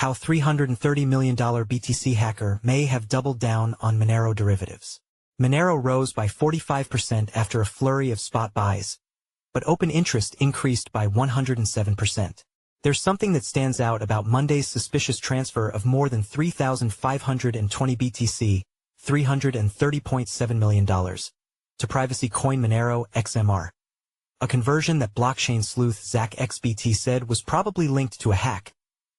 how $330 million BTC hacker may have doubled down on Monero derivatives. Monero rose by 45% after a flurry of spot buys, but open interest increased by 107%. There's something that stands out about Monday's suspicious transfer of more than 3,520 BTC, $330.7 million, to privacy coin Monero XMR. A conversion that blockchain sleuth ZachXBT said was probably linked to a hack,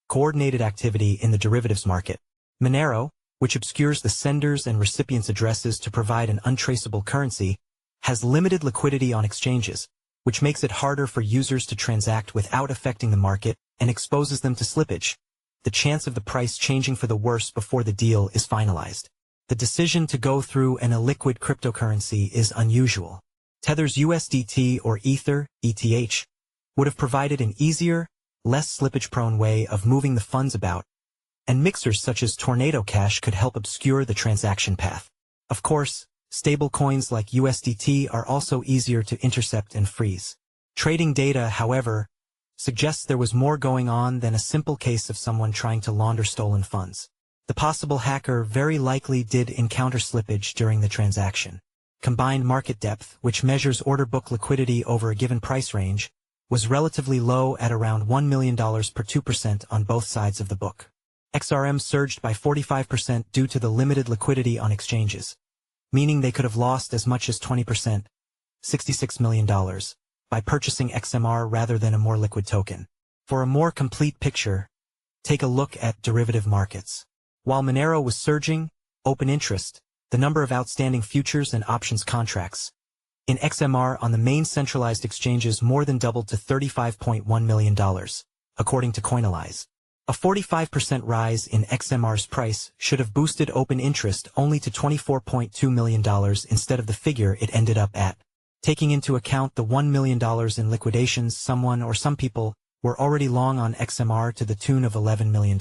coordinated activity in the derivatives market. Monero, which obscures the sender's and recipient's addresses to provide an untraceable currency, has limited liquidity on exchanges, which makes it harder for users to transact without affecting the market and exposes them to slippage, the chance of the price changing for the worse before the deal is finalized. The decision to go through an illiquid cryptocurrency is unusual. Tether's USDT or Ether, ETH, would have provided an easier, less slippage-prone way of moving the funds about, and mixers such as Tornado Cash could help obscure the transaction path. Of course, stablecoins like USDT are also easier to intercept and freeze. Trading data, however, suggests there was more going on than a simple case of someone trying to launder stolen funds. The possible hacker very likely did encounter slippage during the transaction. Combined market depth, which measures order book liquidity over a given price range, was relatively low at around $1 million per 2% on both sides of the book. XRM surged by 45% due to the limited liquidity on exchanges, meaning they could have lost as much as 20%, $66 million, by purchasing XMR rather than a more liquid token. For a more complete picture, take a look at derivative markets. While Monero was surging, open interest, the number of outstanding futures and options contracts in XMR on the main centralized exchanges more than doubled to $35.1 million, according to Coinalyze. A 45% rise in XMR's price should have boosted open interest only to $24.2 million instead of the figure it ended up at. Taking into account the $1 million in liquidations, someone or some people were already long on XMR to the tune of $11 million.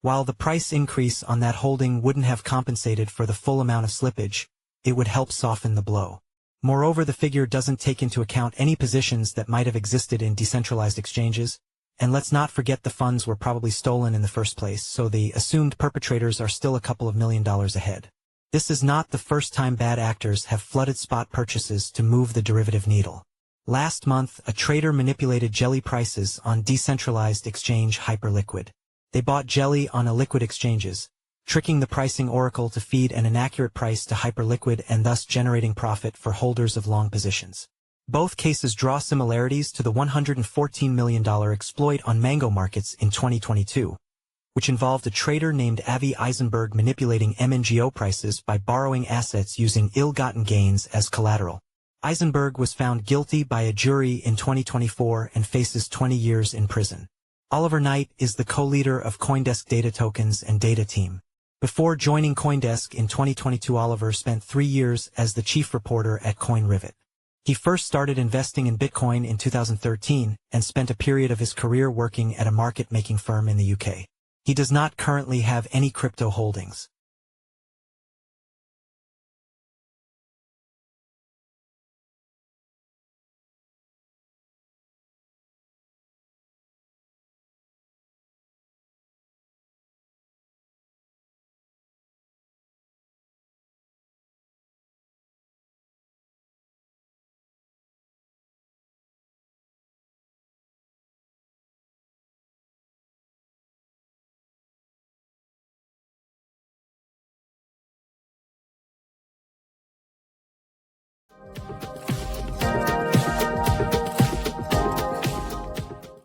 While the price increase on that holding wouldn't have compensated for the full amount of slippage, it would help soften the blow. Moreover, the figure doesn't take into account any positions that might have existed in decentralized exchanges, and let's not forget the funds were probably stolen in the first place, so the assumed perpetrators are still a couple of $1 million ahead. This is not the first time bad actors have flooded spot purchases to move the derivative needle. Last month, a trader manipulated jelly prices on decentralized exchange Hyperliquid. They bought jelly on illiquid exchanges, tricking the pricing oracle to feed an inaccurate price to Hyperliquid and thus generating profit for holders of long positions. Both cases draw similarities to the $114 million exploit on Mango markets in 2022, which involved a trader named Avi Eisenberg manipulating MNGO prices by borrowing assets using ill-gotten gains as collateral. Eisenberg was found guilty by a jury in 2024 and faces 20 years in prison. Oliver Knight is the co-leader of CoinDesk Data Tokens and Data Team. Before joining CoinDesk in 2022, Oliver spent 3 years as the chief reporter at CoinRivet. He first started investing in Bitcoin in 2013 and spent a period of his career working at a market-making firm in the UK. He does not currently have any crypto holdings.